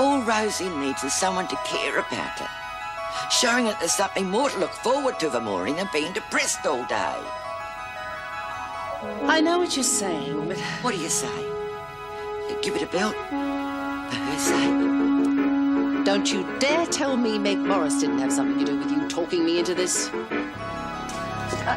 All Rosie needs is someone to care about her, showing her there's something more to look forward to of a morning than being depressed all day. I know what you're saying, but... What do you say? Give it a belt for her sake. Don't you dare tell me Meg Morris didn't have something to do with you talking me into this.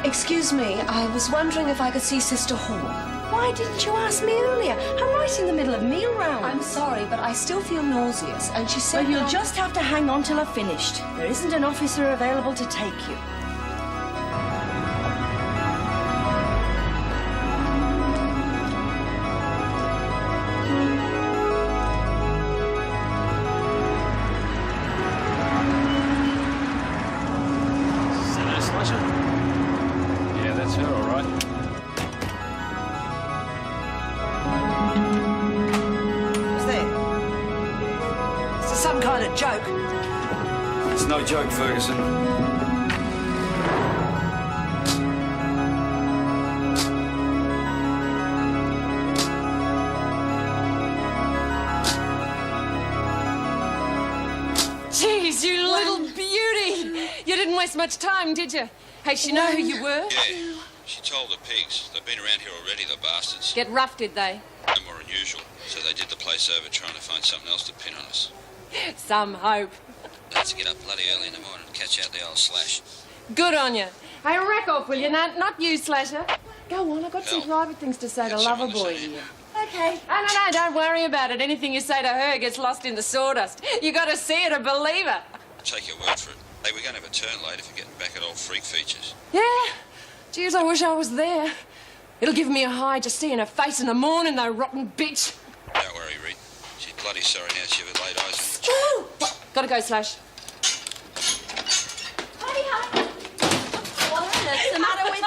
Excuse me, I was wondering if I could see Sister Hall. Why didn't you ask me earlier? I'm right in the middle of meal round. I'm sorry, but I still feel nauseous, and she said... Well, you'll just have to hang on till I've finished. There isn't an officer available to take you. It's no joke, Ferguson. Jeez, you little beauty! You didn't waste much time, did you? Hey, she know who you were? Yeah, she told the pigs. They've been around here already, the bastards. Get rough, did they? No more unusual. So they did the place over trying to find something else to pin on us. Some hope. Let's get up bloody early in the morning and catch out the old Slash. Good on you. Hey, rack off, will you? Not you, Slasher. Go on, I've got some private things to say to Loverboy here. Okay. No, don't worry about it. Anything you say to her gets lost in the sawdust. You got to see her to believe her. Take your word for it. Hey, we're going to have a turn later for getting back at old freak features. Yeah? Jeez, I wish I was there. It'll give me a high just seeing her face in the morning, though, rotten bitch. Don't worry, Reed. She's bloody sorry now she ever laid eyes on you. Gotta go, Slash. What's the matter with...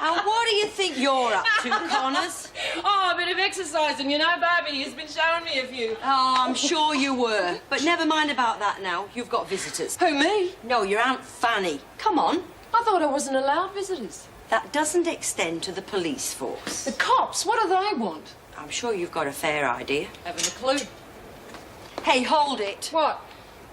And what do you think you're up to, Connors? Oh, a bit of exercising. You know, Barbie has been showing me a few. Oh, I'm sure you were. But never mind about that now. You've got visitors. Who, me? No, your Aunt Fanny. Come on. I thought I wasn't allowed visitors. That doesn't extend to the police force. The cops? What do they want? I'm sure you've got a fair idea. Haven't a clue. Hey, hold it. What?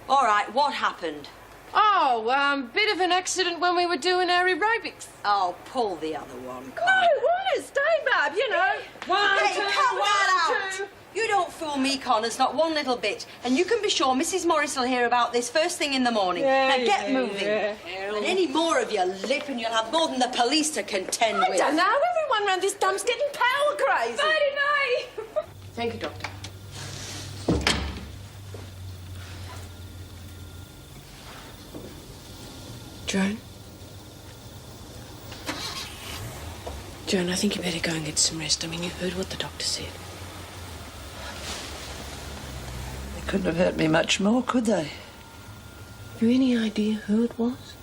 All right, what happened? Oh, bit of an accident when we were doing our aerobics. Oh, pull the other one, Connor. No, what? Stay, Barb, you know. One, Hey, two, cut that out. two. You don't fool me, Connors, not one little bit. And you can be sure Mrs. Morris will hear about this first thing in the morning. Now get moving. Yeah. And any more of your lip and you'll have more than the police to contend with. I don't know. Everyone round this dump's getting power crazy. Nighty-night. Thank you, Doctor. Joan? Joan, I think you better go and get some rest. I mean, you heard what the doctor said. They couldn't have hurt me much more, could they? Have you any idea who it was?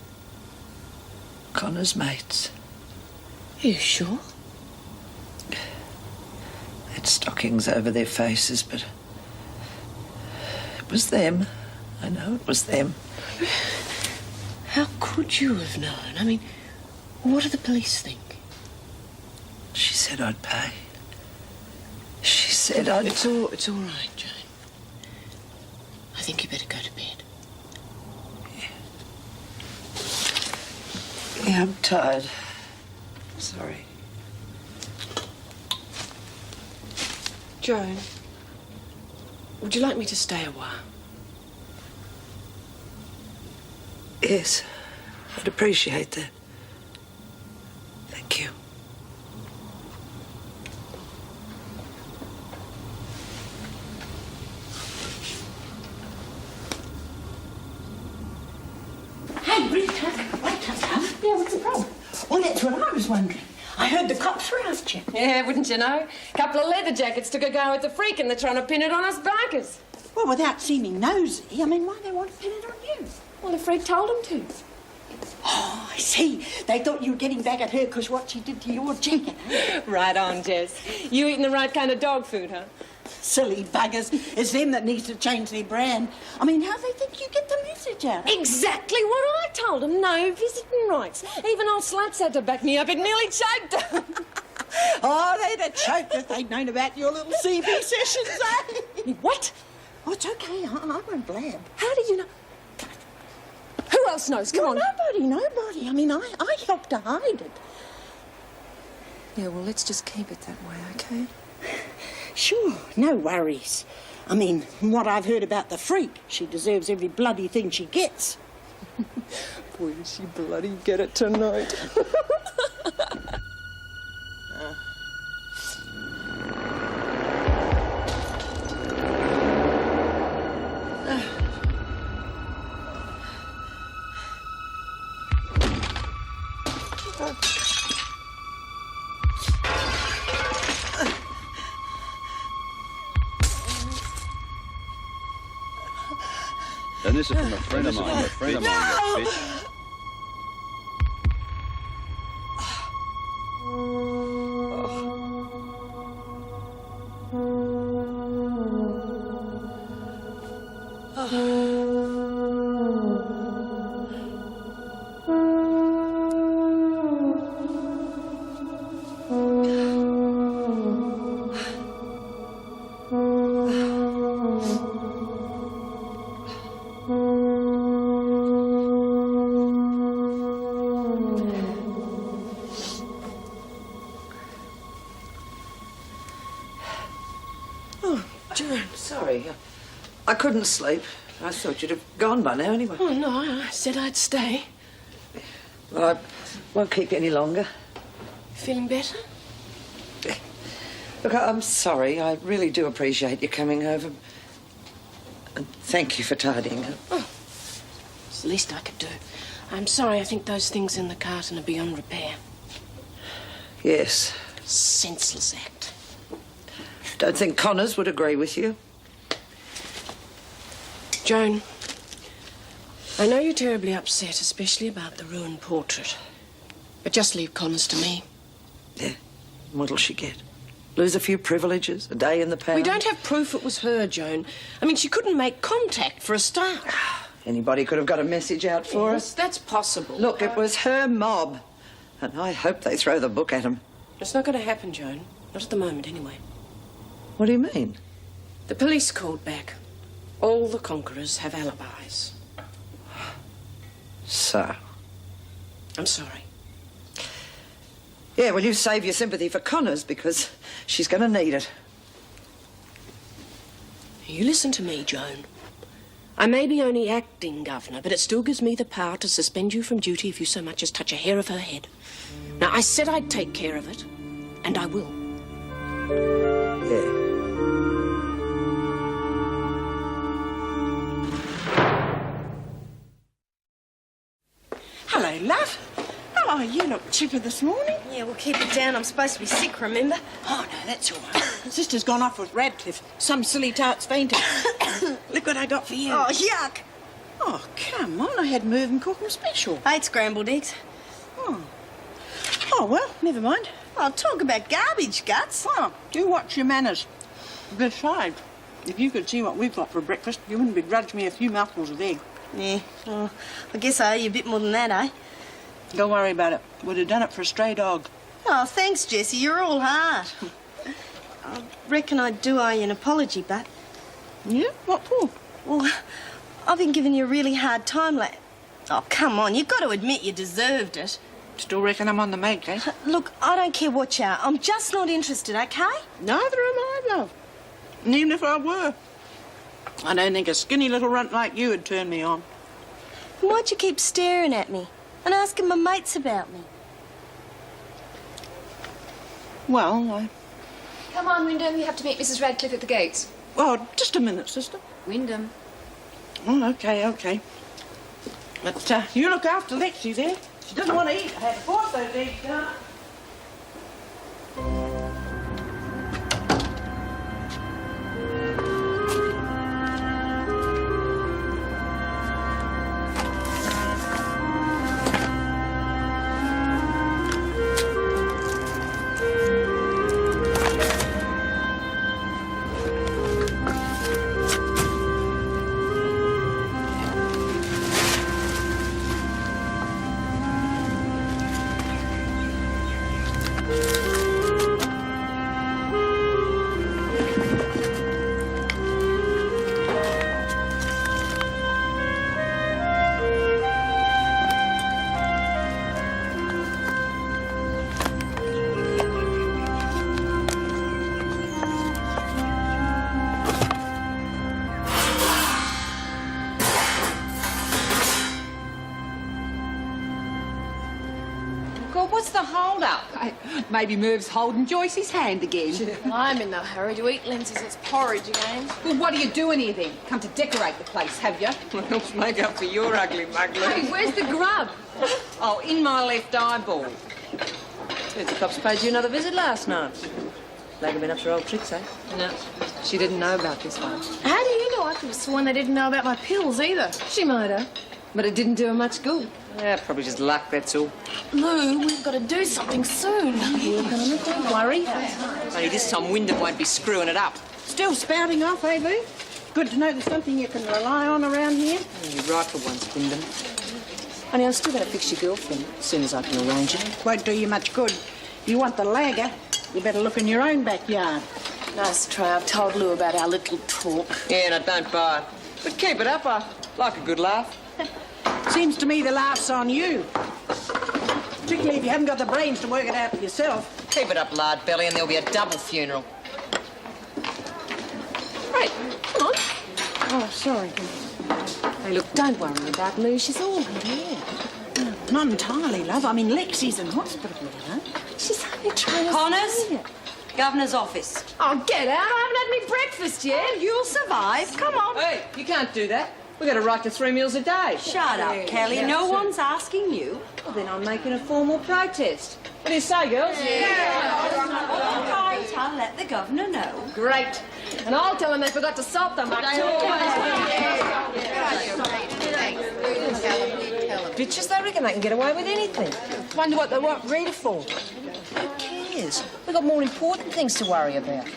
Connor's mates. Are you sure? They had stockings over their faces, but it was them. I know it was them. How could you have known? I mean, what do the police think? She said I'd pay. She said I'd... It's all right, Jane. I think you better go to bed. Yeah, I'm tired. Sorry. Joan, would you like me to stay a while? Yes, I'd appreciate that. Thank you. Hey, wait, Yeah, what's the problem? well, that's what I was wondering. I heard the cops were after you. Yeah, wouldn't you know? A couple of leather jackets took a go at the freak and they're trying to pin it on us bikers. Well, without seeming nosy, I mean, why they want to pin it on you? Well, the freak told them to. Oh, I see. They thought you were getting back at her because what she did to your jacket. Right on, Jess. You eating the right kind of dog food, huh? Silly buggers. It's them that needs to change their brand. I mean, how they think you get the message out? Exactly what I told them. No visiting rights. Even old Sluts had to back me up. It nearly choked them. Oh, they'd have choked if they'd known about your little CB sessions, eh? What? Oh, it's okay. I won't blab. How do you know? Who else knows? Come on. Nobody. I mean, I helped to hide it. Yeah, well, let's just keep it that way, okay? Sure, no worries. I mean, from what I've heard about the freak, she deserves every bloody thing she gets. Boy, does she bloody get it tonight. And this is from a friend of mine, you bitch. Sorry, I couldn't sleep. I thought you'd have gone by now anyway. Oh, no, I said I'd stay. Well, I won't keep you any longer. Feeling better? Look, I'm sorry. I really do appreciate you coming over. And thank you for tidying up. Oh, it's the least I could do. I'm sorry, I think those things in the carton are beyond repair. Yes. Senseless act. Don't think Connors would agree with you. Joan, I know you're terribly upset, especially about the ruined portrait. But just leave Connors to me. Yeah. What'll she get? Lose a few privileges, a day in the pound? We don't have proof it was her, Joan. I mean, she couldn't make contact for a start. Anybody could have got a message out for us. That's possible. Look, it was her mob. And I hope they throw the book at him. It's not going to happen, Joan. Not at the moment, anyway. What do you mean? The police called back. All the conquerors have alibis. So? I'm sorry. Yeah, well, you save your sympathy for Connors because she's going to need it. You listen to me, Joan. I may be only acting governor, but it still gives me the power to suspend you from duty if you so much as touch a hair of her head. Now, I said I'd take care of it, and I will. Yeah. Hello, love. Oh, you look chipper this morning. Yeah, we'll keep it down. I'm supposed to be sick, remember? Oh, no, that's all right. Sister's gone off with Radcliffe. Some silly tart's fainted. Look what I got for you. Oh, yuck. Oh, come on. I had Mervyn cook them special. I ate scrambled eggs. Oh, well, never mind. Oh, talk about garbage, Guts. Well, do watch your manners. Besides, if you could see what we've got for breakfast, you wouldn't begrudge me a few mouthfuls of egg. Yeah, well, I guess I owe you a bit more than that, eh? Don't worry about it. Would have done it for a stray dog. Oh, thanks, Jessie. You're all heart. I reckon I do owe you an apology, but... Yeah? What for? Well, I've been giving you a really hard time, like... Oh, come on. You've got to admit you deserved it. Still reckon I'm on the make, eh? Look, I don't care what you are. I'm just not interested, OK? Neither am I, love. And even if I were, I don't think a skinny little runt like you would turn me on. And why'd you keep staring at me and asking my mates about me? Well, Come on, Wyndham. You have to meet Mrs. Radcliffe at the gates. Oh, just a minute, sister. Wyndham. Oh, OK. But you look after Lexi there. She doesn't want to eat. I had to force those eggs down. What's the hold-up? Maybe Merv's holding Joyce's hand again. I'm in no hurry to eat Lindsay's. It's porridge again. Well, what are you doing here then? Come to decorate the place, have you? Well, make up for your ugly mugler. Hey, where's the grub? Oh, in my left eyeball. Heard the cops paid you another visit last night. Like been up to her old tricks, eh? No, she didn't know about this one. How do you know? I could have sworn they didn't know about my pills either. She might have, but it didn't do her much good. Yeah, probably just luck, that's all. Lou, we've got to do something soon. Don't worry. Only this time Wyndham won't be screwing it up. Still spouting off, eh, Lou? Good to know there's something you can rely on around here. You're right for once, Wyndham. Honey, I'm still going to fix your girlfriend as soon as I can arrange it. Won't do you much good. You want the lagger, you better look in your own backyard. Nice try. I've told Lou about our little talk. Yeah, and I don't buy it. But keep it up, I like a good laugh. Seems to me the laugh's on you. Particularly if you haven't got the brains to work it out for yourself. Keep it up, lard belly, and there'll be a double funeral. Right, come on. Oh, sorry. Hey, look, don't worry about Lou. She's all right. Yeah. Not entirely, love. I mean, Lexi's in hospital, you know. She's only trying to... Connors? Governor's office. Oh, get out. I haven't had me breakfast yet. You'll survive. Come on. Hey, you can't do that. We've got to write to 3 meals a day. Shut up, Kelly. No one's asking you. Well, then I'm making a formal protest. What do you say, girls? All right, I'll let the governor know. Great. And I'll tell him they forgot to salt them. Bitches, they reckon they can get away with anything. Wonder what they want Rita for. Who cares? We've got more important things to worry about.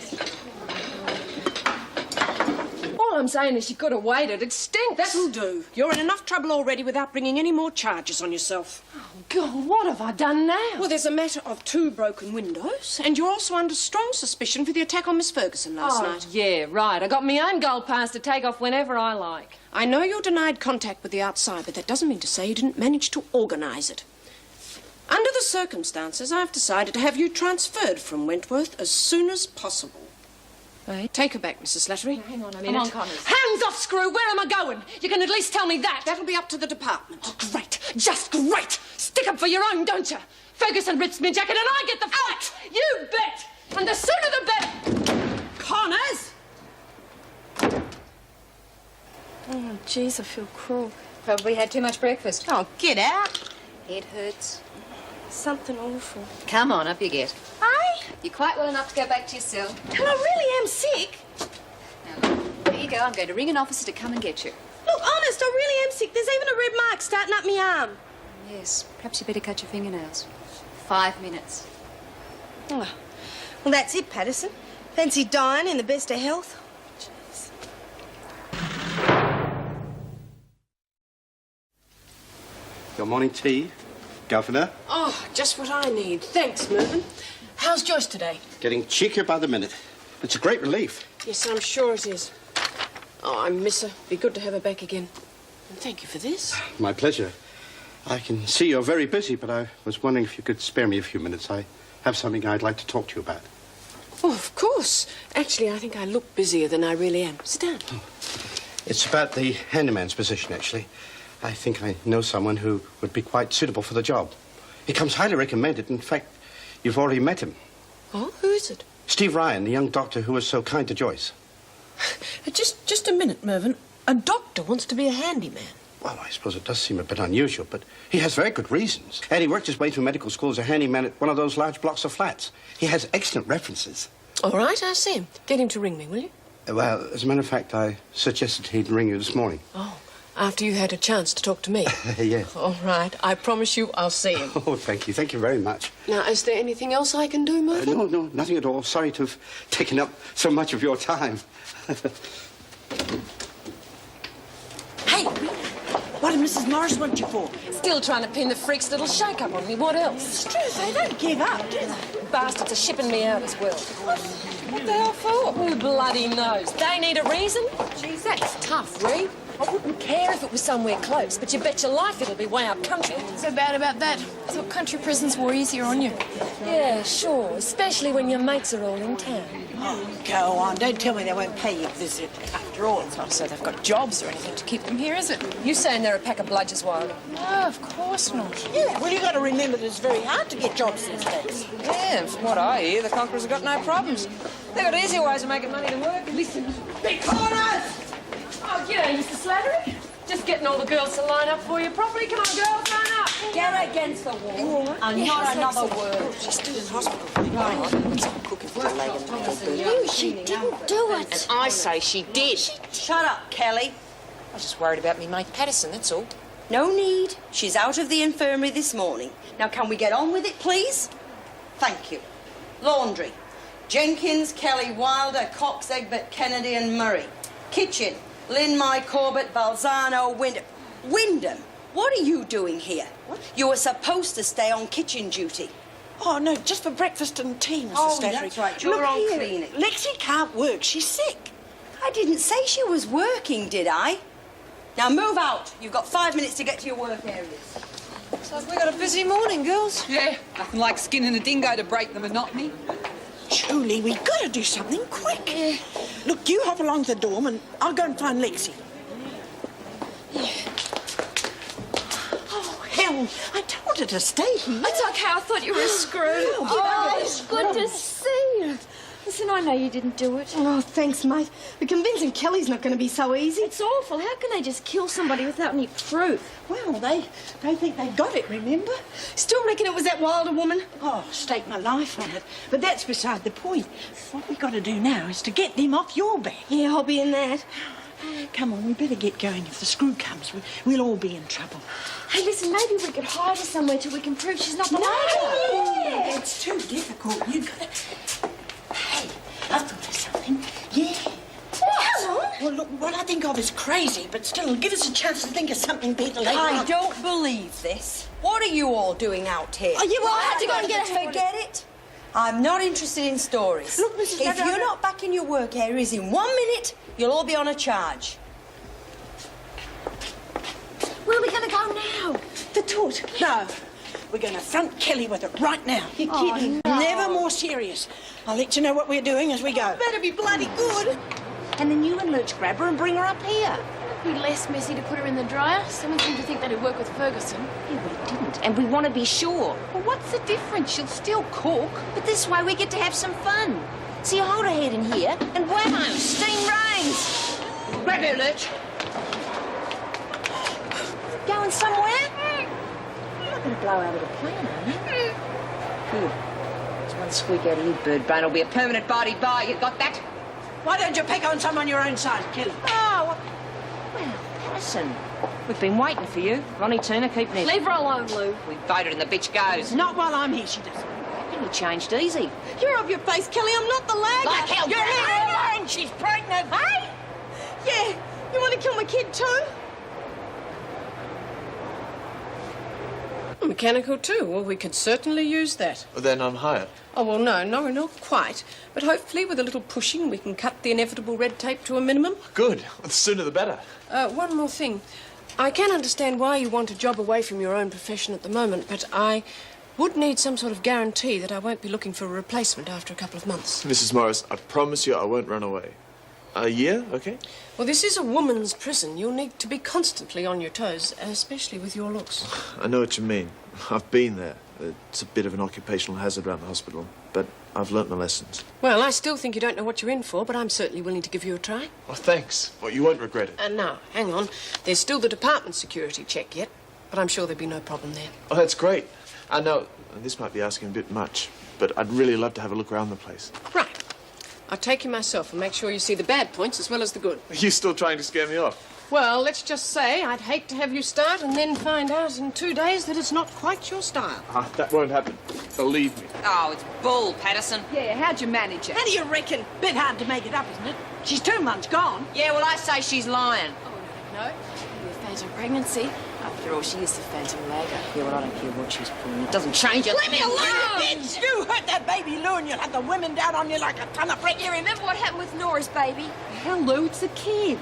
All I'm saying is she could have waited. It stinks. That'll do. You're in enough trouble already without bringing any more charges on yourself. God, what have I done now? Well, there's a matter of 2 broken windows, and you're also under strong suspicion for the attack on Miss Ferguson last night. Yeah, right. I got my own goal pass to take off whenever I like. I know you're denied contact with the outside, but that doesn't mean to say you didn't manage to organise it. Under the circumstances, I've decided to have you transferred from Wentworth as soon as possible. Right. Take her back, Mrs. Slattery. Hang on a minute. Come on, Connors. Hands off, Screw. Where am I going? You can at least tell me that. That'll be up to the department. Oh, great. Just great. Stick up for your own, don't you? Ferguson rips me jacket and I get the fight. You bet. And the sooner the better. Connors! Oh, jeez, I feel cruel. Probably had too much breakfast. Oh, get out. Head hurts. Something awful. Come on, up you get. Aye? You're quite well enough to go back to your cell. And I really am sick. Now, there you go. I'm going to ring an officer to come and get you. Look, honest, I really am sick. There's even a red mark starting up my arm. Yes, perhaps you better cut your fingernails. 5 minutes. Oh. Well, that's it, Patterson. Fancy dying in the best of health. Your morning tea, Governor. Oh, just what I need. Thanks, Mervyn. How's Joyce today? Getting cheekier by the minute. It's a great relief. Yes, I'm sure it is. Oh, I miss her. Be good to have her back again. And thank you for this. My pleasure. I can see you're very busy, but I was wondering if you could spare me a few minutes. I have something I'd like to talk to you about. Oh, of course. Actually, I think I look busier than I really am. Sit down. Oh. It's about the handyman's position, actually. I think I know someone who would be quite suitable for the job. He comes highly recommended. In fact, you've already met him. Oh, who is it? Steve Ryan, the young doctor who was so kind to Joyce. Just a minute, Mervyn. A doctor wants to be a handyman. Well, I suppose it does seem a bit unusual, but he has very good reasons. And he worked his way through medical school as a handyman at one of those large blocks of flats. He has excellent references. All right, I'll see him. Get him to ring me, will you? Well, as a matter of fact, I suggested he'd ring you this morning. Oh, after you had a chance to talk to me? Yes. All right. I promise you I'll see him. Oh, thank you. Thank you very much. Now, is there anything else I can do, Mervyn? No, nothing at all. Sorry to have taken up so much of your time. Hey, what did Mrs. Morris want you for? Still trying to pin the freak's little shake-up on me. What else? It's true, they don't give up, do they? Bastards are shipping me out as well. What the hell for? Who bloody knows? They need a reason. Geez, that's tough, Reed. I wouldn't care if it was somewhere close, but you bet your life it'll be way up country. So bad about that? I thought country prisons were easier on you. Yeah, sure, especially when your mates are all in town. Oh, go on. Don't tell me they won't pay you a visit. After all, It's not so they've got jobs or anything to keep them here, is it? You saying they're a pack of bludgers, Wilder? No, of course not. yeah, well, you got to remember that it's very hard to get jobs these days. Yeah, from what I hear, the conquerors have got no problems. They've got easier ways of making money to work. Listen, big corners! Oh, g'day, Mr. Slattery. Just getting all the girls to line up for you properly. Come on, girls, line up. Get against the wall. And not another word. She's still in hospital. Right. Cooking for the leg and No, she didn't do it. And I say she did. Shut up, Kelly. I was just worried about me mate Patterson, that's all. No need. She's out of the infirmary this morning. Now, can we get on with it, please? Thank you. Laundry. Jenkins, Kelly, Wilder, Cox, Egbert, Kennedy and Murray. Kitchen. Lynn, Mai, Corbett, Balzano, Wyndham. Wyndham, what are you doing here? What? You were supposed to stay on kitchen duty. Oh, no, just for breakfast and tea, Mrs. Oh, Slattery. that's right. You're Look on here. cleaning. Lexi can't work. She's sick. I didn't say she was working, did I? Now move out. You've got 5 minutes to get to your work areas. Looks like we got a busy morning, girls. Yeah, nothing like skinning a dingo to break the monotony. Julie, we got to do something quick. Yeah. Look, you hop along to the dorm and I'll go and find Lexi. Yeah. Oh, hell, I told her to stay here. It's okay, I thought you were screwed. Oh, it's good to see you. Listen, I know you didn't do it. Oh, thanks, mate. But convincing Kelly's not going to be so easy. It's awful. How can they just kill somebody without any proof? Well, they think they got it, remember? Still reckon it was that Wilder woman? Oh, stake my life on it. But that's beside the point. What we got to do now is to get them off your back. Yeah, I'll be in that. Come on, we better get going. If the screw comes, we'll all be in trouble. Hey, listen, maybe we could hide her somewhere till we can prove she's not the lady. Yeah. It's too difficult. You got to... Hey, I thought of something. Yeah. What? Well, look, what I think of is crazy, but still, give us a chance to think of something better later I on. don't believe this. What are you all doing out here? Oh, yeah, well, I had to go and get a Forget it. I'm not interested in stories. Look, Mrs. If you're not back in your work areas in 1 minute, you'll all be on a charge. Where are we going to go now? The toot. No. We're going to front Kelly with it right now. You're kidding. no. Never more serious. I'll let you know what we're doing as we go. Better be bloody good. And then you and Lurch grab her and bring her up here. It'd be less messy to put her in the dryer. Someone seemed to think that'd work with Ferguson. Yeah, but it didn't. And we want to be sure. Well, what's the difference? She'll still cook. But this way we get to have some fun. So you hold her head in here and whammo, steam rains. Grab her, Lurch. Going somewhere? You're not going to blow out of the plan, are you? Good. There's one squeak out of you, bird brain. Will be a permanent body bar. You got that? Why don't you pick on someone your own size, Kelly? Oh, well, Patterson. We've been waiting for you. Ronnie Turner, keep near. Leave her alone, Lou. We voted and the bitch goes. Not while I'm here, she doesn't. You changed easy. You're off your face, Kelly. I'm not the lag. Like hell, You're get here alone. She's pregnant. Hey? Yeah. You want to kill my kid too? Mechanical too. Well, we could certainly use that. Then I'm hired. Oh, well, no, not quite. But hopefully with a little pushing we can cut the inevitable red tape to a minimum. Good. The sooner the better. One more thing. I can understand why you want a job away from your own profession at the moment, but I would need some sort of guarantee that I won't be looking for a replacement after a couple of months. Mrs. Morris, I promise you I won't run away. A year, okay? Well, this is a woman's prison. You'll need to be constantly on your toes, especially with your looks. I know what you mean. I've been there. It's a bit of an occupational hazard around the hospital, but I've learnt my lessons. Well, I still think you don't know what you're in for, but I'm certainly willing to give you a try. Oh, thanks. Well, you won't regret it. And now, hang on. There's still the department security check yet, but I'm sure there'll be no problem there. Oh, that's great. I know this might be asking a bit much, but I'd really love to have a look around the place. Right. I'll take you myself and make sure you see the bad points as well as the good. Are you still trying to scare me off? Well, let's just say I'd hate to have you start and then find out in 2 days that it's not quite your style. That won't happen. Believe me. Oh, it's bull, Patterson. Yeah, how'd you manage it? How do you reckon? Bit hard to make it up, isn't it? She's 2 months gone. Yeah, well, I say she's lying. No, maybe a phantom pregnancy. After all, she is the phantom lagger. Yeah, well, I don't care what she's pulling. It doesn't change it. Let me alone, bitch! You hurt that baby Lou and you'll have the women down on you like a ton of brick. You remember what happened with Nora's baby? Hell, Lou, it's a kid.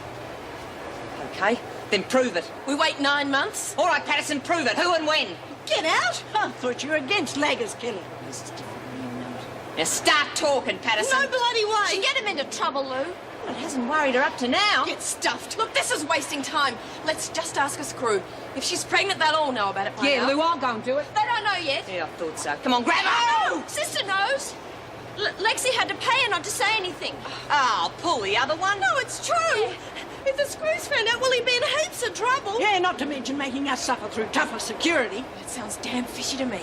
OK, then prove it. We wait 9 months? All right, Patterson, prove it. Who and when? Get out? I thought you were against laggers, Kelly. This is different. Now start talking, Patterson. No bloody way. She get him into trouble, Lou. Well, it hasn't worried her up to now. Get stuffed. Look, this is wasting time. Let's just ask us crew. If she's pregnant, they'll all know about it by now. Yeah, Lou, I'll go and do it. They don't know yet. Yeah, I thought so. Come on, grab her! No! Sister knows. Lexi had to pay her not to say anything. Oh, pull the other one. No, it's true. If the screws found out, well, he'd be in heaps of trouble. Yeah, not to mention making us suffer through tougher security. That sounds damn fishy to me.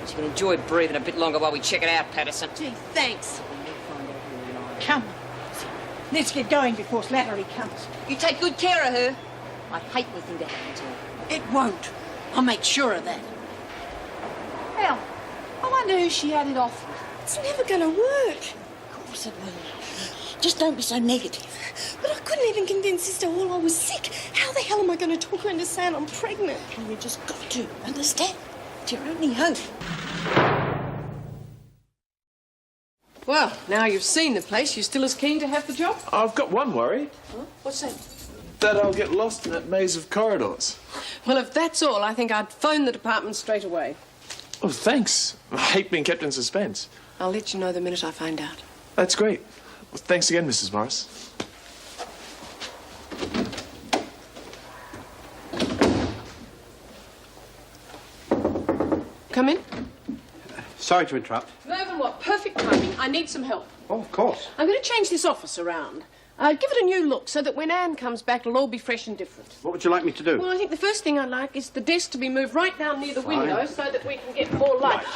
She can enjoy breathing a bit longer while we check it out, Patterson. Gee, thanks. Come on. Let's get going before Slattery comes. You take good care of her. I hate anything to happen to her. It won't. I'll make sure of that. Hell, I wonder who she had it off with. It's never going to work. Of course it will. Just don't be so negative. But I couldn't even convince Sister Hall I was sick. How the hell am I going to talk her into saying I'm pregnant? You just got to understand. It's your only hope. Well, now you've seen the place, you're still as keen to have the job? I've got one worry. Huh? What's that? That I'll get lost in that maze of corridors. Well, if that's all, I think I'd phone the department straight away. Oh, thanks. I hate being kept in suspense. I'll let you know the minute I find out. That's great. Well, thanks again, Mrs. Morris. Come in. Sorry to interrupt. Mervyn, what perfect timing. I need some help. Oh, of course. I'm going to change this office around. Give it a new look so that when Anne comes back, it'll all be fresh and different. What would you like me to do? Well, I think the first thing I'd like is the desk to be moved right down near the Fine. window so that we can get more light. Right.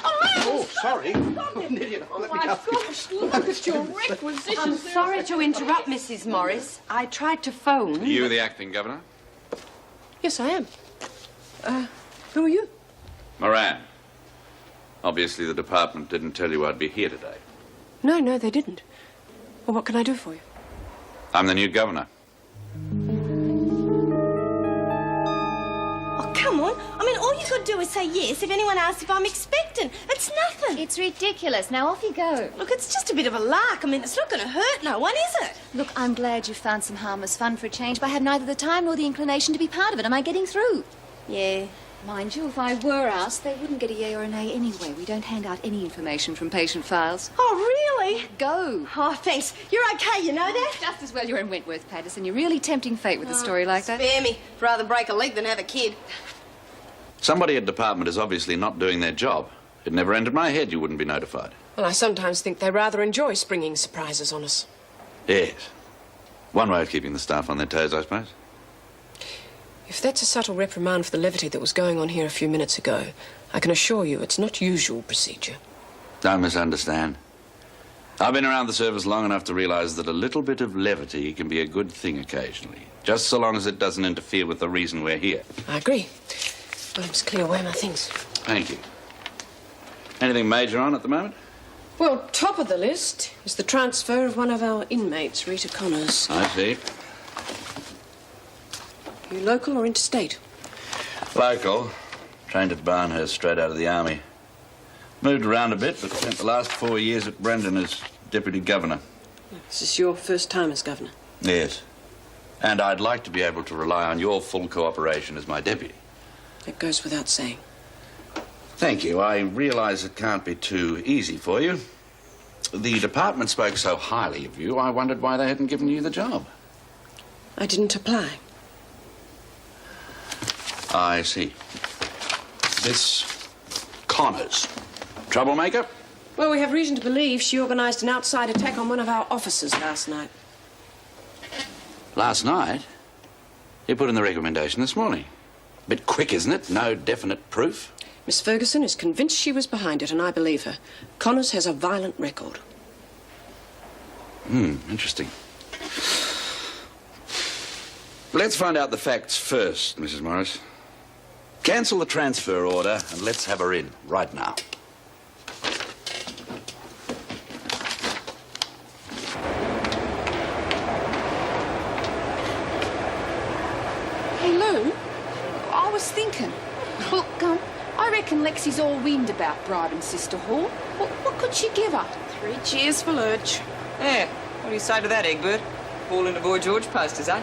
Oh, sorry. Stop Oh, it. an idiot. Oh, Let me my go. gosh, look at your requisitions. I'm sorry to interrupt, Mrs. Morris. I tried to phone. Are you the acting governor? Yes, I am. Who are you? Moran. Obviously, the department didn't tell you I'd be here today. No, they didn't. Well, what can I do for you? I'm the new governor. Oh, come on. I mean, all you got to do is say yes if anyone asks if I'm expectant. It's nothing. It's ridiculous. Now off you go. Look, it's just a bit of a lark. I mean, it's not going to hurt no one, is it? Look, I'm glad you found some harmless fun for a change, but I have neither the time nor the inclination to be part of it. Am I getting through? Yeah. Mind you, if I were asked, they wouldn't get a yay or a nay anyway. We don't hand out any information from patient files. Oh, really? Go. Oh, thanks. You're okay, you know that? Just as well you're in Wentworth, Patterson. You're really tempting fate with a story like that. Spare me. Rather break a leg than have a kid. Somebody at department is obviously not doing their job. It never entered my head you wouldn't be notified. Well, I sometimes think they rather enjoy springing surprises on us. Yes. One way of keeping the staff on their toes, I suppose. If that's a subtle reprimand for the levity that was going on here a few minutes ago, I can assure you it's not usual procedure. Don't misunderstand. I've been around the service long enough to realise that a little bit of levity can be a good thing occasionally, just so long as it doesn't interfere with the reason we're here. I agree. Well, I must clear away my things. Thank you. Anything major on at the moment? Well, top of the list is the transfer of one of our inmates, Rita Connors. I see. You local or interstate? Local. Trained at Barnhurst straight out of the army. Moved around a bit, but spent the last 4 years at Brendan as deputy governor. This is your first time as governor? Yes. And I'd like to be able to rely on your full cooperation as my deputy. That goes without saying. Thank you. I realise it can't be too easy for you. The department spoke so highly of you, I wondered why they hadn't given you the job. I didn't apply. I see. This Connors, troublemaker? Well, we have reason to believe she organised an outside attack on one of our officers last night. Last night? You put in the recommendation this morning. Bit quick, isn't it? No definite proof. Miss Ferguson is convinced she was behind it, and I believe her. Connors has a violent record. Interesting. Let's find out the facts first, Mrs. Morris. Cancel the transfer order and let's have her in right now. Hey, Lou, I was thinking. Look, I reckon Lexi's all wind about bribing Sister Hall. What could she give her? 3 cheers for Lurch. Yeah, what do you say to that, Egbert? Fall into Boy George posters, eh?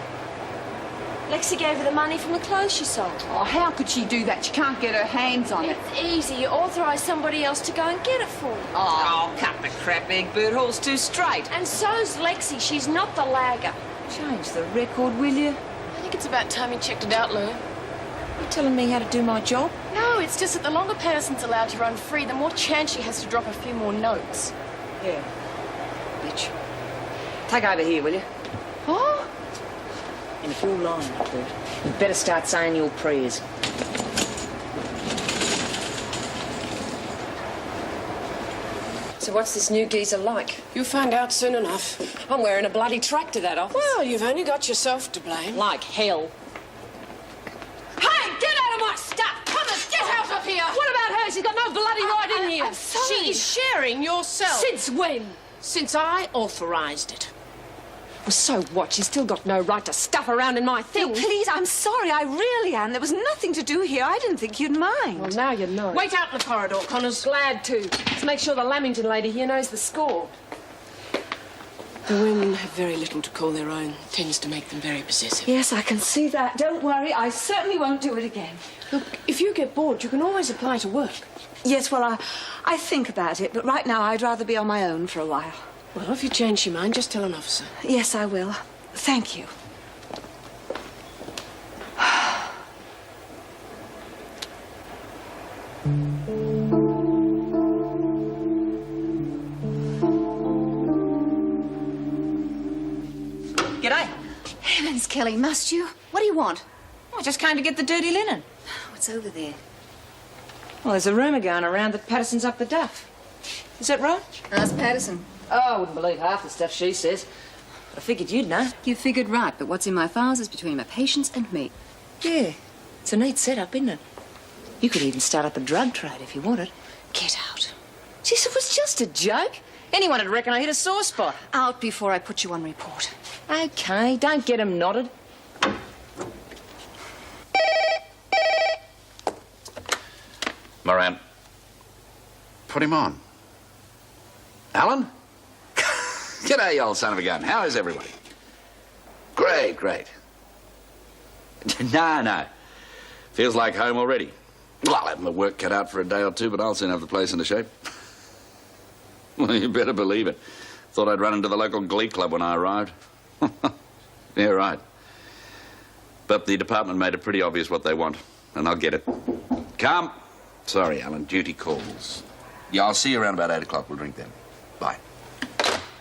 Lexi gave her the money from the clothes she sold. Oh, how could she do that? She can't get her hands on it. It's easy. You authorise somebody else to go and get it for you. Oh, cut the crap, Egbert. Hall's too straight. And so's Lexi. She's not the lagger. Change the record, will you? I think it's about time you checked it out, Lou. You telling me how to do my job? No, it's just that the longer Patterson's allowed to run free, the more chance she has to drop a few more notes. Yeah. Bitch. Take over here, will you? Oh? And if you're lying, Egbert, you better start saying your prayers. So what's this new geezer like? You'll find out soon enough. I'm wearing a bloody track to that office. Well, you've only got yourself to blame. Like hell. Hey, get out of my stuff! Connors, get out of here! What about her? She's got no bloody right in here. I'm sorry. She's sharing yourself. Since when? Since I authorised it. Well, so what? She's still got no right to stuff around in my things. No, please, I'm sorry. I really am. There was nothing to do here. I didn't think you'd mind. Well, now you know. Wait out in the corridor, Connors. Glad to. Let's make sure the Lamington lady here knows the score. The women have very little to call their own. Tends to make them very possessive. Yes, I can see that. Don't worry. I certainly won't do it again. Look, if you get bored, you can always apply to work. Yes, well, I think about it, but right now I'd rather be on my own for a while. Well, if you change your mind, just tell an officer. Yes, I will. Thank you. G'day. Heavens, Kelly, must you? What do you want? I just came to get the dirty linen. What's over there? Well, there's a rumour going around that Patterson's up the duff. Is that right? How's Patterson? Oh, I wouldn't believe half the stuff she says. But I figured you'd know. You figured right, but what's in my files is between my patients and me. Yeah. It's a neat setup, isn't it? You could even start up a drug trade if you wanted. Get out. Jeez, it was just a joke. Anyone would reckon I hit a sore spot. Out before I put you on report. Okay, don't get 'em knotted. Moran. Put him on. Alan? G'day, you old son of a gun. How is everybody? Great, great. No. Feels like home already. Well, I'll have my work cut out for a day or two, but I'll soon have the place into shape. Well, you better believe it. Thought I'd run into the local glee club when I arrived. Yeah, right. But the department made it pretty obvious what they want, and I'll get it. Come. Sorry, Alan. Duty calls. Yeah, I'll see you around about 8 o'clock. We'll drink then. Bye.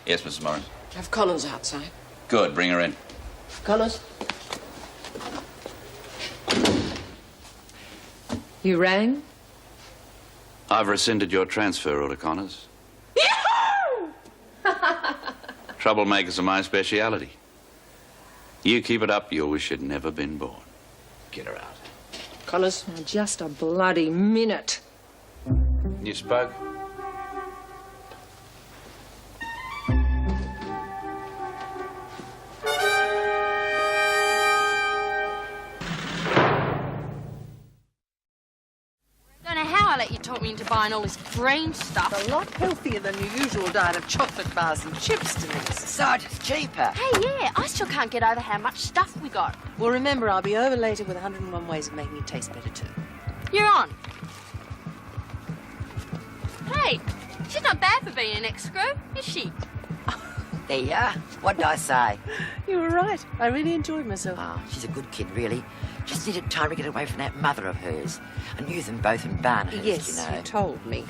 Yes, Mrs. Morris? Have Connors outside. Good. Bring her in. Connors? You rang? I've rescinded your transfer order, Connors. Troublemakers are my speciality. You keep it up, you'll wish you'd never been born. Get her out. Connors? Oh, just a bloody minute. You spoke? You talked me into buying all this green stuff. A lot healthier than your usual diet of chocolate bars and chips, Denise. So it's cheaper. Hey, yeah, I still can't get over how much stuff we got. Well, remember, I'll be over later with 101 ways of making it taste better, too. You're on. Hey, she's not bad for being an ex-screw, is she? There you are. What did I say? You were right. I really enjoyed myself. Oh, she's a good kid, really. Just needed time to get away from that mother of hers. I knew them both in Barnhurst, Yes, you know. you told me.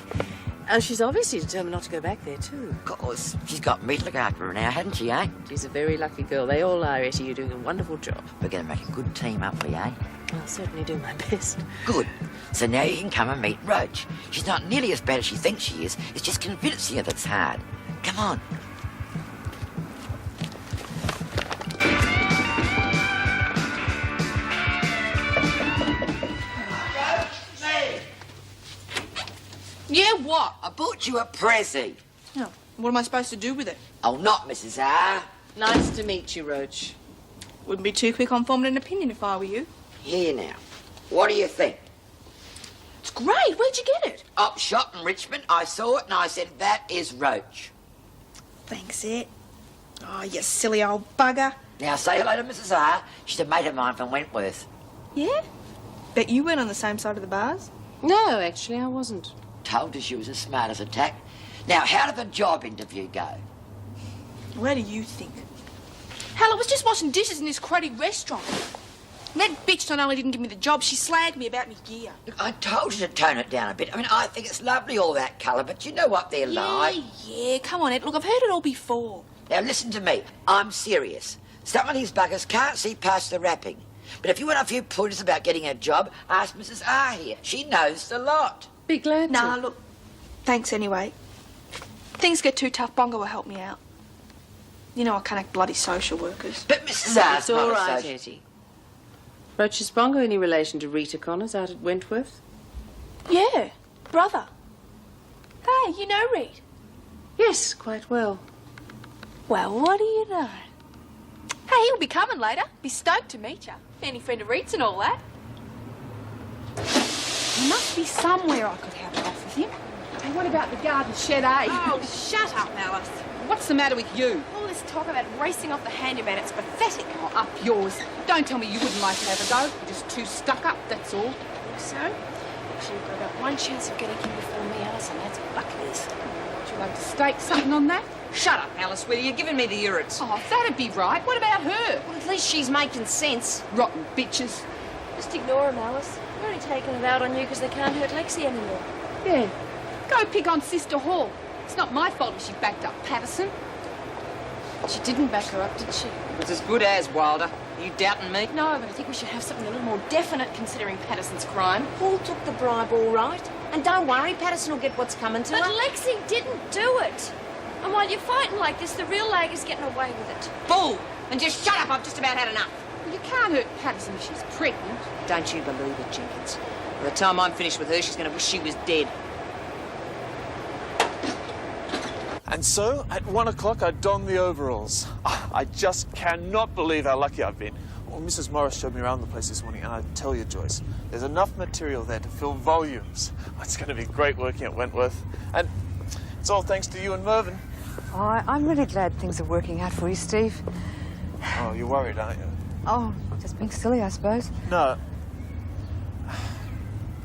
And she's obviously determined not to go back there, too. Of course. She's got me to look after her now, hadn't she, eh? She's a very lucky girl. They all are, Etty. You're doing a wonderful job. We're going to make a good team, aren't we, eh? I'll certainly do my best. Good. So now you can come and meet Roach. She's not nearly as bad as she thinks she is. It's just convincing her that's hard. Come on. Yeah, what? I bought you a prezi. Oh, what am I supposed to do with it? Oh, not Mrs. R. Nice to meet you, Roach. Wouldn't be too quick on forming an opinion if I were you. Here now. What do you think? It's great. Where'd you get it? Up shop in Richmond. I saw it and I said, that is Roach. Thanks, it. Oh, you silly old bugger. Now, say hello to Mrs. R. She's a mate of mine from Wentworth. Yeah? Bet you weren't on the same side of the bars? No, actually, I wasn't. Told her she was as smart as a tack. Now, how did the job interview go? Where do you think? Hell, I was just washing dishes in this cruddy restaurant. And that bitch not only didn't give me the job, she slagged me about my gear. Look, I told you to tone it down a bit. I mean, I think it's lovely, all that colour, but you know what they're like. Yeah, come on, Ed. Look, I've heard it all before. Now, listen to me. I'm serious. Some of these buggers can't see past the wrapping. But if you want a few pointers about getting a job, ask Mrs. R here. She knows the lot. Be glad to. Nah, look, thanks anyway. Things get too tough, Bongo will help me out. You know I can't act bloody social workers. But Mrs. R's It's all not a right, social... Etty. Roach, Bongo any relation to Rita Connors out at Wentworth? Yeah, brother. Hey, you know Reed? Yes, quite well. Well, what do you know? Hey, he'll be coming later. Be stoked to meet you. Any friend of Reed's and all that. There must be somewhere I could have it off with him. And what about the garden shed, eh? Oh, shut up, Alice. What's the matter with you? All this talk about racing off the handyman, it's pathetic. Oh, up yours. Don't tell me you wouldn't like to have a go. You're just too stuck up, that's all. So? Actually, you've got about one chance of getting him before me, Alice, and that's Buckley's. Would you like to stake something on that? Shut up, Alice, will you? You're giving me the irrits. Oh, that'd be right. What about her? Well, at least she's making sense. Rotten bitches. Just ignore them, Alice. They're only taking it out on you because they can't hurt Lexi anymore. Yeah. Go pick on Sister Hall. It's not my fault if she backed up Patterson. She didn't back her up, did she? It's as good as, Wilder. Are you doubting me? No, but I think we should have something a little more definite considering Patterson's crime. Paul took the bribe all right. And don't worry, Patterson will get what's coming to But her. Lexi didn't do it. And while you're fighting like this, the real lag is getting away with it. Bull! And just shut up, I've just about had enough. Well, you can't hurt Patterson if she's pregnant. Don't you believe it, Jenkins. By the time I'm finished with her, she's going to wish she was dead. And so, at 1 o'clock, I donned the overalls. I just cannot believe how lucky I've been. Well, Mrs. Morris showed me around the place this morning, and I tell you, Joyce, there's enough material there to fill volumes. It's going to be great working at Wentworth. And it's all thanks to you and Mervyn. Oh, I'm really glad things are working out for you, Steve. Oh, you're worried, aren't you? Oh, just being silly, I suppose. No.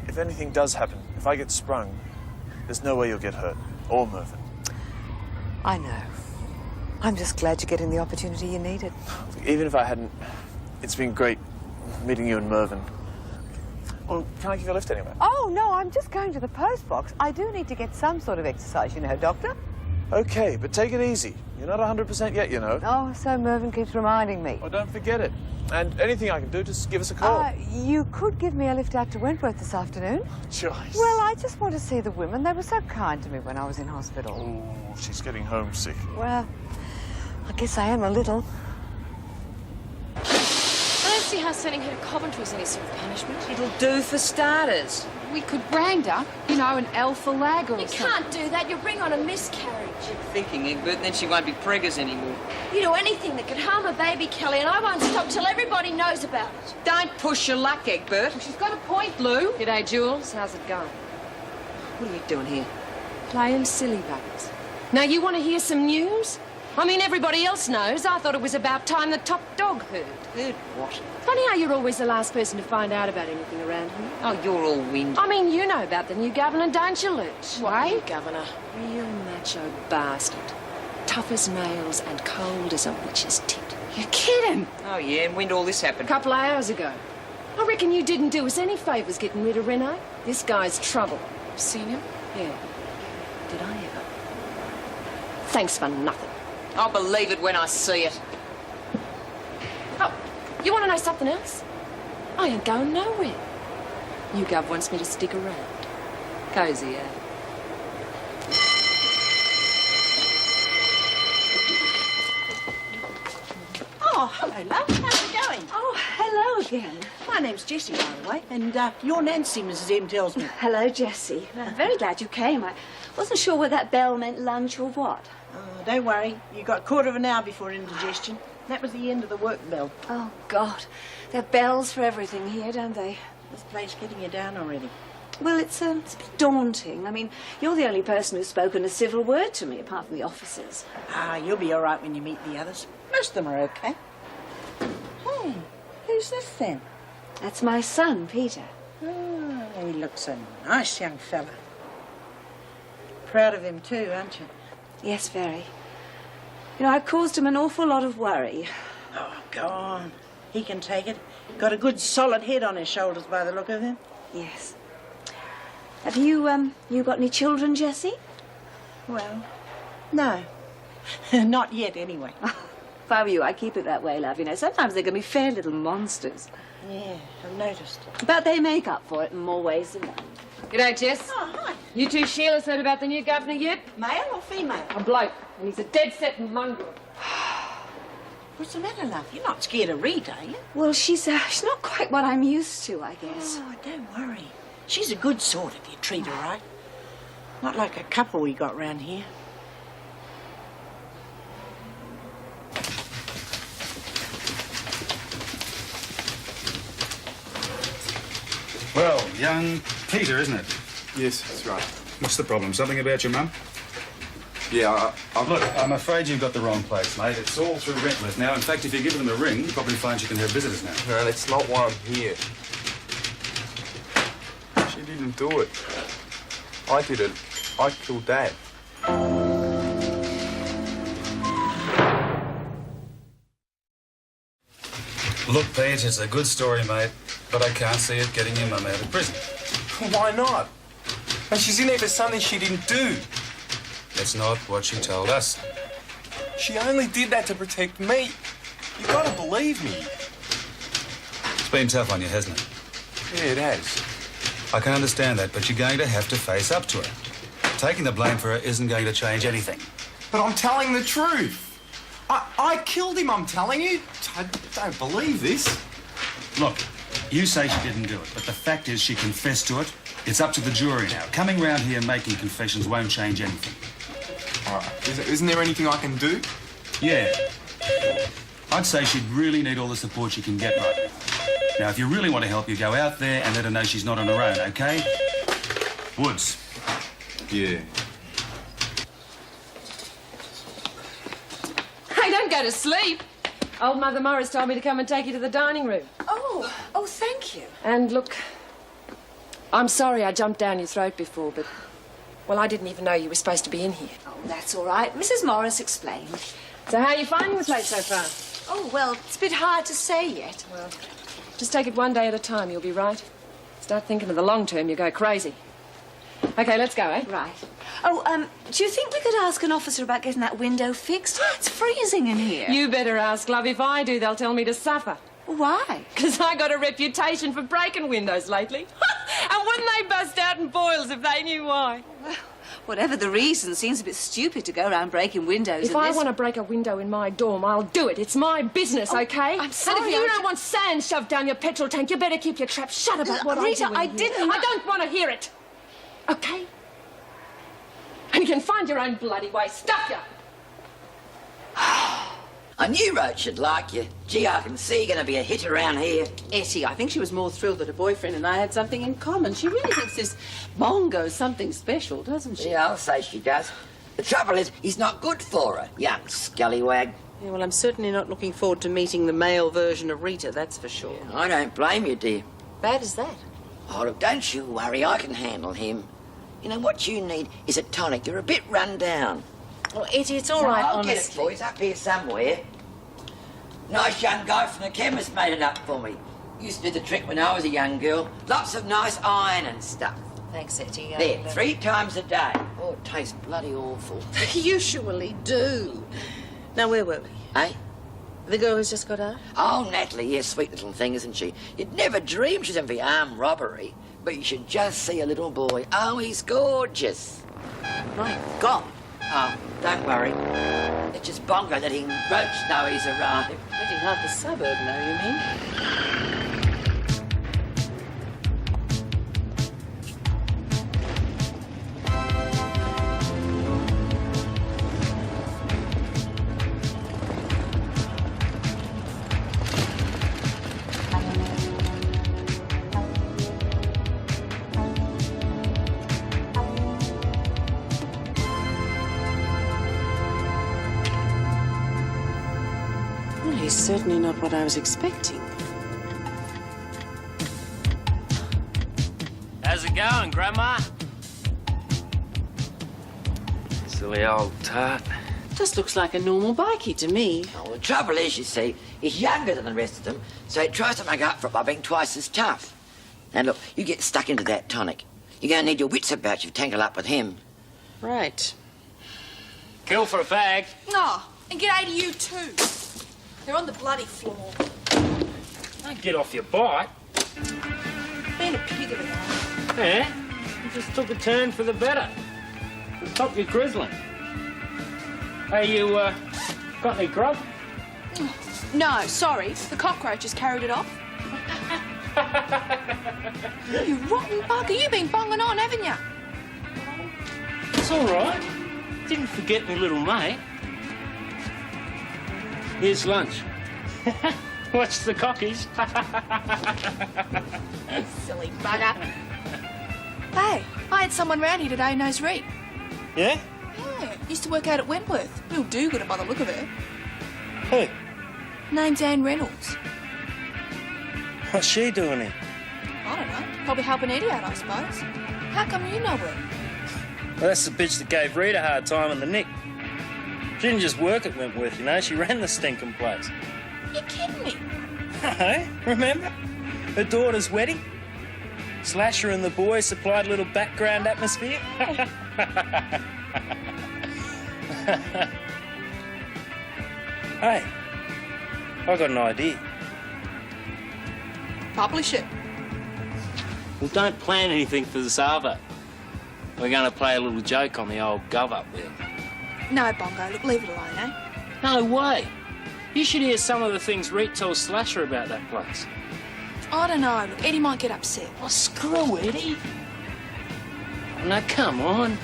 If anything does happen, if I get sprung, there's no way you'll get hurt. Or Mervyn. I know. I'm just glad you're getting the opportunity you needed. Even if I hadn't, it's been great meeting you and Mervyn. Well, can I give you a lift anyway? Oh, no, I'm just going to the post box. I do need to get some sort of exercise, you know, Doctor. Okay, but take it easy. You're not 100% yet, you know. Oh, so Mervyn keeps reminding me. Well, don't forget it. And anything I can do, just give us a call. You could give me a lift out to Wentworth this afternoon. Joyce. Well, I just want to see the women. They were so kind to me when I was in hospital. Oh, she's getting homesick. Well, I guess I am a little. I don't see how sending her to Coventry is any sort of punishment. It'll do for starters. We could brand her, you know, an alpha lag or You something. can't do that. You'll bring on a miscarriage. Thinking, Egbert, then she won't be preggers anymore. You do anything that could harm a baby, Kelly, and I won't stop till everybody knows about it. Don't push your luck, Egbert. She's got a point, Lou. G'day, Jules. How's it going? What are you doing here? Playing silly buggers. Now, you want to hear some news? I mean, everybody else knows. I thought it was about time the top dog heard. Heard what? Funny how you're always the last person to find out about anything around here. Oh, you're all wind. I mean, you know about the new governor, don't you, Lurch? What new governor? Real macho bastard. Tough as nails and cold as a witch's tit. You're kidding. Oh, yeah, and when did all this happen? A couple of hours ago. I reckon you didn't do us any favours getting rid of Reno. This guy's trouble. Seen him? Yeah. Did I ever? Thanks for nothing. I'll believe it when I see it. Oh, you want to know something else? I ain't going nowhere. You Gov wants me to stick around. Cozy, eh? Oh, hello, love. How's it going? Oh, hello again. My name's Jessie, by the way, and you're Nancy, Mrs. M tells me. Hello, Jessie. I'm very glad you came. I wasn't sure whether that bell meant lunch or what. Don't worry, you got a quarter of an hour before indigestion. That was the end of the work bell. Oh, God. There are bells for everything here, don't they? This place getting you down already. Well, it's a bit daunting. I mean, you're the only person who's spoken a civil word to me, apart from the officers. Ah, you'll be all right when you meet the others. Most of them are okay. Who's this then? That's my son, Peter. Oh, he looks a nice young fella. Proud of him too, aren't you? Yes, very. You know, I caused him an awful lot of worry. Oh, go on. He can take it. Got a good solid head on his shoulders by the look of him. Yes. Have you, you got any children, Jessie? Well, no. Not yet, anyway. If I were you, I'd keep it that way, love. You know, sometimes they can be fair little monsters. Yeah, I've noticed. But they make up for it in more ways than one. G'day, Jess. Oh, hi. You two Sheila's heard about the new governor yet? Male or female? A bloke, and he's a dead-set mongrel. What's the matter, love? You're not scared of Rita, are you? Well, she's not quite what I'm used to, I guess. Oh, don't worry. She's a good sort if you treat her right. Not like a couple we got round here. Well, young Peter, isn't it? Yes, that's right. What's the problem? Something about your mum? Yeah, Look, I'm afraid you've got the wrong place, mate. It's all through Rentworth. Now, in fact, if you give them a ring, you'll probably find you can have visitors now. No, that's not why I'm here. She didn't do it. I did it. I killed Dad. Look, Pete, it's a good story, mate, but I can't see it getting your mum out of prison. Why not? And she's in there for something she didn't do. That's not what she told us. She only did that to protect me. You gotta believe me. It's been tough on you, hasn't it? Yeah, it has. I can understand that, but you're going to have to face up to her. Taking the blame for her isn't going to change anything. But I'm telling the truth. I killed him, I'm telling you. I don't believe this. Look, you say she didn't do it, but the fact is she confessed to it. It's up to the jury now. Coming round here and making confessions won't change anything. All right. Isn't there anything I can do? Yeah. I'd say she'd really need all the support she can get right now. Now, if you really want to help you, go out there and let her know she's not on her own, okay? Woods. Yeah. Hey, don't go to sleep. Old Mother Morris told me to come and take you to the dining room. Oh, thank you. And look, I'm sorry I jumped down your throat before, but, well, I didn't even know you were supposed to be in here. Oh, that's all right. Mrs. Morris explained. So how are you finding the place so far? Oh, well, it's a bit hard to say yet. Well, just take it one day at a time, you'll be right. Start thinking of the long term, you go crazy. OK, let's go, eh? Right. Oh, do you think we could ask an officer about getting that window fixed? It's freezing in here. You better ask, love. If I do, they'll tell me to suffer. Why? Because I got a reputation for breaking windows lately. And wouldn't they bust out in boils if they knew why? Well, whatever the reason, seems a bit stupid to go around breaking windows. If I want to break a window in my dorm, I'll do it. It's my business, OK? I'm sorry. And if you don't want sand shoved down your petrol tank, you better keep your trap shut about what Rita, I do. I didn't. I don't want to hear it. OK? And you can find your own bloody way. Stuff you! I knew Roach would like you. Gee, I can see you're going to be a hit around here. Etty, I think she was more thrilled that her boyfriend and I had something in common. She really thinks this bongo's something special, doesn't she? Yeah, I'll say she does. The trouble is, he's not good for her, young scallywag. Yeah, well, I'm certainly not looking forward to meeting the male version of Rita, that's for sure. I don't blame you, dear. Bad as that? Oh, look, don't you worry. I can handle him. You know, what you need is a tonic. You're a bit run down. Well, Etty, it's all right, I'll honestly. get it for you. It's up here somewhere. Nice young guy from the chemist made it up for me. Used to do the trick when I was a young girl. Lots of nice iron and stuff. Thanks, Etty. There, 3 times a day. Oh, it tastes bloody awful. You surely do. Now, where were we? Eh? The girl who's just got out? Oh, Natalie, yes, sweet little thing, isn't she? You'd never dream she's in for armed robbery. But you should just see a little boy. Oh, he's gorgeous. My God. Oh, don't worry. It's just bongo letting Roach know he's arrived. Letting half the suburb know, you mean? Well, he's certainly not what I was expecting. How's it going, Grandma? Silly old tart. Just looks like a normal bikie to me. Oh, the trouble is, you see, he's younger than the rest of them, so he tries to make up for it by being twice as tough. Now, look, you get stuck into that tonic. You're going to need your wits about you to tangle up with him. Right. Kill for a fag. Oh, and get 80 you too. They're on the bloody floor. Don't get off your bike. Being a pig of it. Yeah? You just took a turn for the better. Top your grizzling. Hey, you, got any grub? No, sorry. The cockroaches carried it off. You rotten bugger. You've been bonging on, haven't you? It's all right. Didn't forget me little mate. Here's lunch. Watch the cockies. Silly bugger. Hey, I had someone round here today who knows Reed. Yeah? Yeah, used to work out at Wentworth. Real do-gooder by the look of her. Who? Name's Anne Reynolds. What's she doing here? I don't know. Probably helping Eddie out, I suppose. How come you know her? Well, that's the bitch that gave Reed a hard time in the nick. She didn't just work at Wentworth, you know. She ran the stinking place. You're kidding me. No, remember? Her daughter's wedding? Slasher and the boys supplied a little background atmosphere. Hey, I got an idea. Publish it. Well, don't plan anything for the Savo. We're going to play a little joke on the old gov-up wheel. No, Bongo. Look, leave it alone, eh? No way. You should hear some of the things Reed tells Slasher about that place. I don't know. Look, Eddie might get upset. Oh, screw Eddie. Now, come on.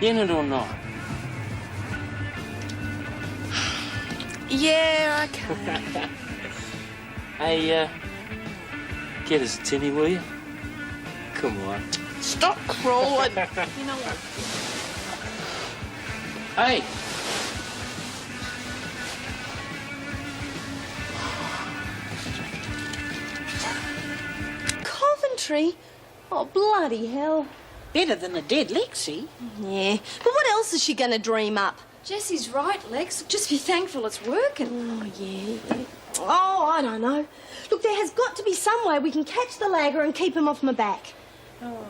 In it or not? Yeah, okay. Hey, get us a tinny, will you? Come on. Stop crawling. You know what? Hey. Coventry? Oh, bloody hell. Better than a dead Lexi. Yeah, but what else is she going to dream up? Jessie's right, Lex. Just be thankful it's working. Oh, yeah. Oh, I don't know. Look, there has got to be some way we can catch the lagger and keep him off my back. Oh,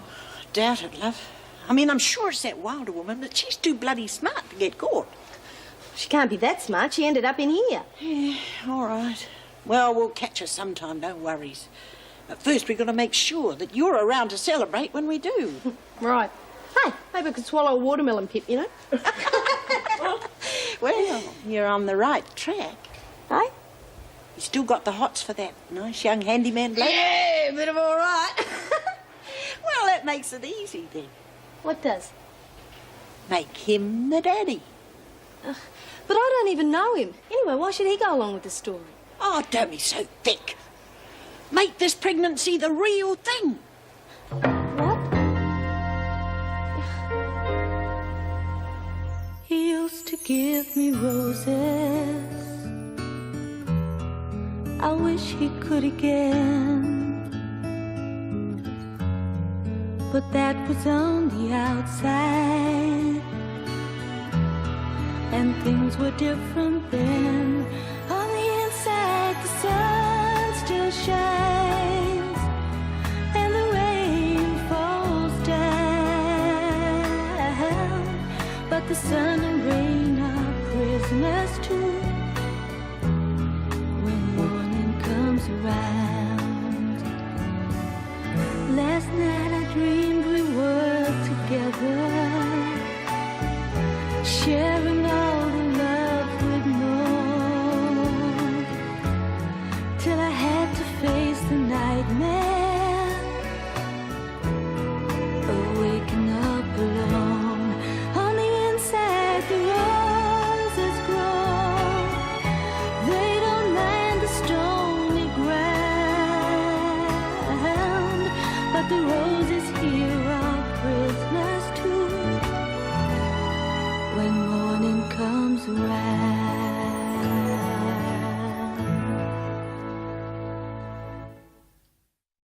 doubt it, love. I mean, I'm sure it's that Wilder woman, but she's too bloody smart to get caught. She can't be that smart. She ended up in here. Yeah, all right. Well, we'll catch her sometime, no worries. But first, we've got to make sure that you're around to celebrate when we do. Right. Hey, maybe I could swallow a watermelon pip, you know? Well, you're on the right track. Hey? You still got the hots for that nice young handyman bloke? Yeah, bit of all right. Well, that makes it easy then. What does? Make him the daddy. But I don't even know him. Anyway, why should he go along with the story? Oh, don't be so thick. Make this pregnancy the real thing. He used to give me roses. I wish he could again. But that was on the outside, and things were different then.